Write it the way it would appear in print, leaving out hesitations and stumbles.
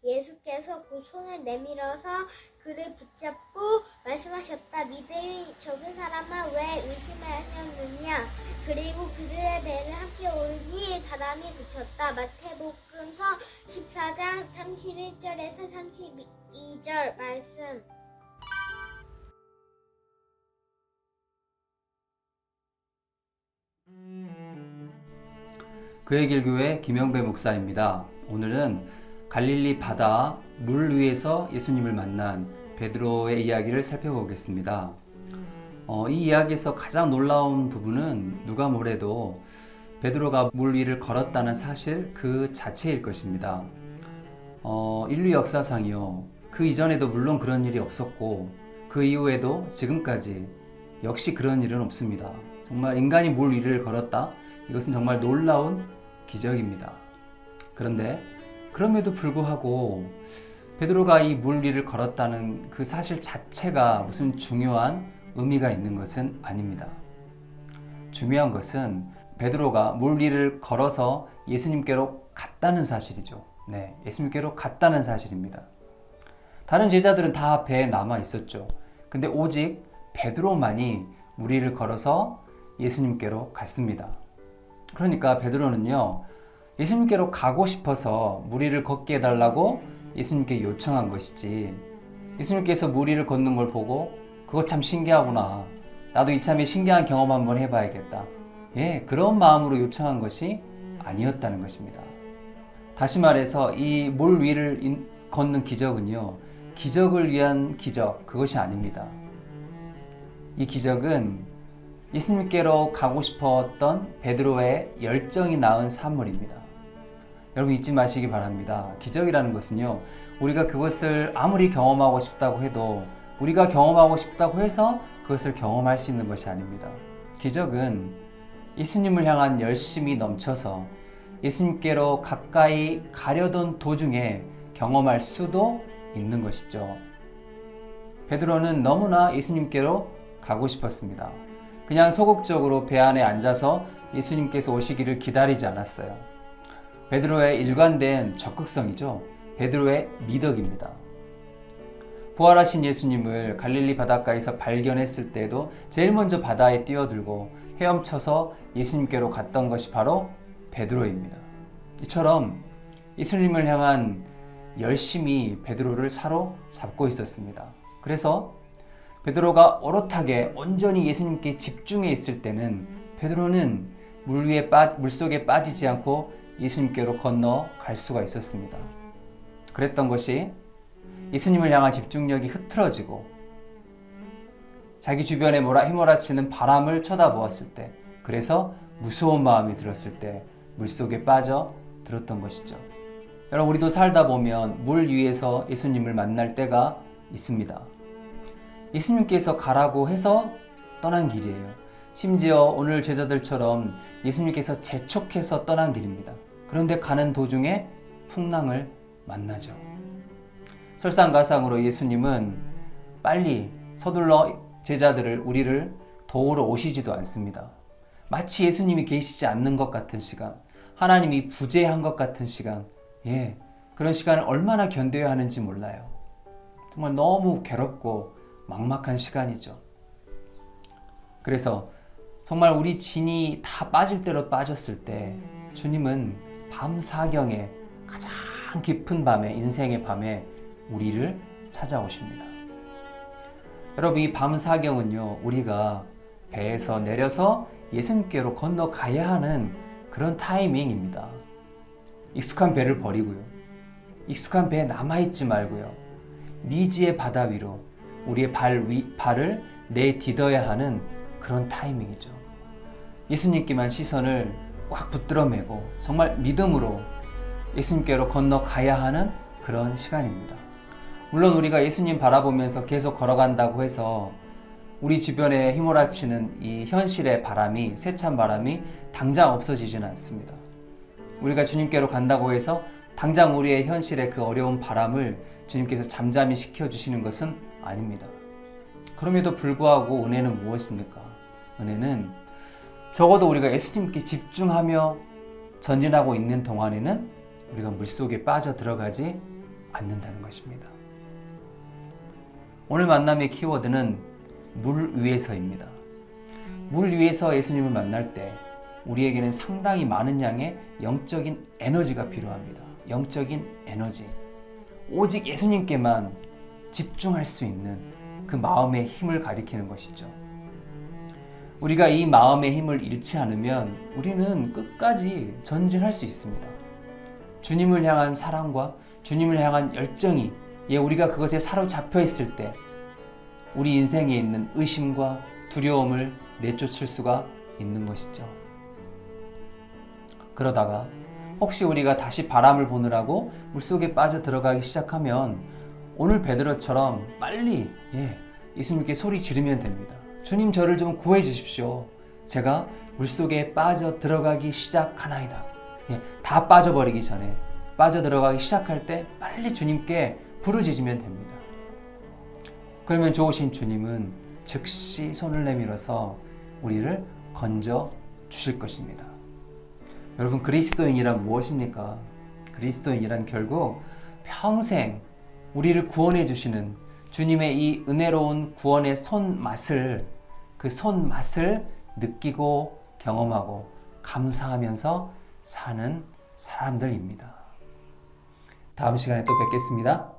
예수께서 그 손을 내밀어서 그를 붙잡고 말씀하셨다. 믿음이 적은 사람아 왜 의심하였느냐. 그리고 그들의 배를 함께 오르니 바람이 그쳤다. 마태복음서 14장 31절에서 32절 말씀. 그의 길교회 김영배 목사입니다. 오늘은 갈릴리 바다 물 위에서 예수님을 만난 베드로의 이야기를 살펴보겠습니다. 이 이야기에서 가장 놀라운 부분은 누가 뭐래도 베드로가 물 위를 걸었다는 사실 그 자체일 것입니다. 인류 역사상이요. 그 이전에도 물론 그런 일이 없었고 그 이후에도 지금까지 역시 그런 일은 없습니다. 정말 인간이 물 위를 걸었다? 이것은 정말 놀라운 기적입니다. 그런데 그럼에도 불구하고 베드로가 이 물 위를 걸었다는 그 사실 자체가 무슨 중요한 의미가 있는 것은 아닙니다. 중요한 것은 베드로가 물 위를 걸어서 예수님께로 갔다는 사실이죠. 네, 예수님께로 갔다는 사실입니다. 다른 제자들은 다 배에 남아 있었죠. 근데 오직 베드로만이 물 위를 걸어서 예수님께로 갔습니다. 그러니까 베드로는요, 예수님께로 가고 싶어서 물 위를 걷게 해달라고 예수님께 요청한 것이지, 예수님께서 물 위를 걷는 걸 보고 그거 참 신기하구나, 나도 이참에 신기한 경험 한번 해봐야겠다, 그런 마음으로 요청한 것이 아니었다는 것입니다. 다시 말해서 이 물 위를 걷는 기적은요, 기적을 위한 기적, 그것이 아닙니다. 이 기적은 예수님께로 가고 싶었던 베드로의 열정이 낳은 산물입니다. 여러분 잊지 마시기 바랍니다. 기적이라는 것은요, 우리가 그것을 아무리 경험하고 싶다고 해도 우리가 경험하고 싶다고 해서 그것을 경험할 수 있는 것이 아닙니다. 기적은 예수님을 향한 열심이 넘쳐서 예수님께로 가까이 가려던 도중에 경험할 수도 있는 것이죠. 베드로는 너무나 예수님께로 가고 싶었습니다. 그냥 소극적으로 배 안에 앉아서 예수님께서 오시기를 기다리지 않았어요. 베드로의 일관된 적극성이죠. 베드로의 미덕입니다. 부활하신 예수님을 갈릴리 바닷가에서 발견했을 때도 제일 먼저 바다에 뛰어들고 헤엄쳐서 예수님께로 갔던 것이 바로 베드로입니다. 이처럼 예수님을 향한 열심이 베드로를 사로잡고 있었습니다. 그래서 베드로가 오롯하게 온전히 예수님께 집중해 있을 때는 베드로는 물속에 빠지지 않고 예수님께로 건너갈 수가 있었습니다. 그랬던 것이 예수님을 향한 집중력이 흐트러지고 자기 주변에 휘몰아치는 바람을 쳐다보았을 때, 그래서 무서운 마음이 들었을 때 물속에 빠져 들었던 것이죠. 여러분, 우리도 살다 보면 물 위에서 예수님을 만날 때가 있습니다. 예수님께서 가라고 해서 떠난 길이에요. 심지어 오늘 제자들처럼 예수님께서 재촉해서 떠난 길입니다. 그런데 가는 도중에 풍랑을 만나죠. 설상가상으로 예수님은 빨리 서둘러 우리를 도우러 오시지도 않습니다. 마치 예수님이 계시지 않는 것 같은 시간, 하나님이 부재한 것 같은 시간, 그런 시간을 얼마나 견뎌야 하는지 몰라요. 정말 너무 괴롭고 막막한 시간이죠. 그래서 정말 우리 진이 다 빠질 대로 빠졌을 때 주님은 밤 사경에, 가장 깊은 밤에, 인생의 밤에 우리를 찾아오십니다. 여러분, 이 밤 사경은요, 우리가 배에서 내려서 예수님께로 건너가야 하는 그런 타이밍입니다. 익숙한 배를 버리고요, 익숙한 배에 남아있지 말고요, 미지의 바다 위로 우리의 발을 내딛어야 하는 그런 타이밍이죠. 예수님께만 시선을 꽉 붙들어 매고 정말 믿음으로 예수님께로 건너가야 하는 그런 시간입니다. 물론 우리가 예수님 바라보면서 계속 걸어간다고 해서 우리 주변에 휘몰아치는 이 현실의 바람이, 세찬 바람이 당장 없어지지는 않습니다. 우리가 주님께로 간다고 해서 당장 우리의 현실의 그 어려운 바람을 주님께서 잠잠히 시켜주시는 것은 아닙니다. 그럼에도 불구하고 은혜는 무엇입니까? 은혜는 적어도 우리가 예수님께 집중하며 전진하고 있는 동안에는 우리가 물속에 빠져 들어가지 않는다는 것입니다. 오늘 만남의 키워드는 물 위에서입니다. 물 위에서 예수님을 만날 때 우리에게는 상당히 많은 양의 영적인 에너지가 필요합니다. 영적인 에너지. 오직 예수님께만 집중할 수 있는 그 마음의 힘을 가리키는 것이죠. 우리가 이 마음의 힘을 잃지 않으면 우리는 끝까지 전진할 수 있습니다. 주님을 향한 사랑과 주님을 향한 열정이 우리가 그것에 사로잡혀 있을 때 우리 인생에 있는 의심과 두려움을 내쫓을 수가 있는 것이죠. 그러다가 혹시 우리가 다시 바람을 보느라고 물속에 빠져 들어가기 시작하면 오늘 베드로처럼 빨리 예수님께 소리 지르면 됩니다. 주님, 저를 좀 구해 주십시오. 제가 물속에 빠져 들어가기 시작하나이다. 다 빠져버리기 전에 빠져 들어가기 시작할 때 빨리 주님께 부르짖으면 됩니다. 그러면 좋으신 주님은 즉시 손을 내밀어서 우리를 건져 주실 것입니다. 여러분, 그리스도인이란 무엇입니까? 그리스도인이란 결국 평생 우리를 구원해 주시는 주님의 이 은혜로운 구원의 손맛을, 그 손맛을 느끼고 경험하고 감사하면서 사는 사람들입니다. 다음 시간에 또 뵙겠습니다.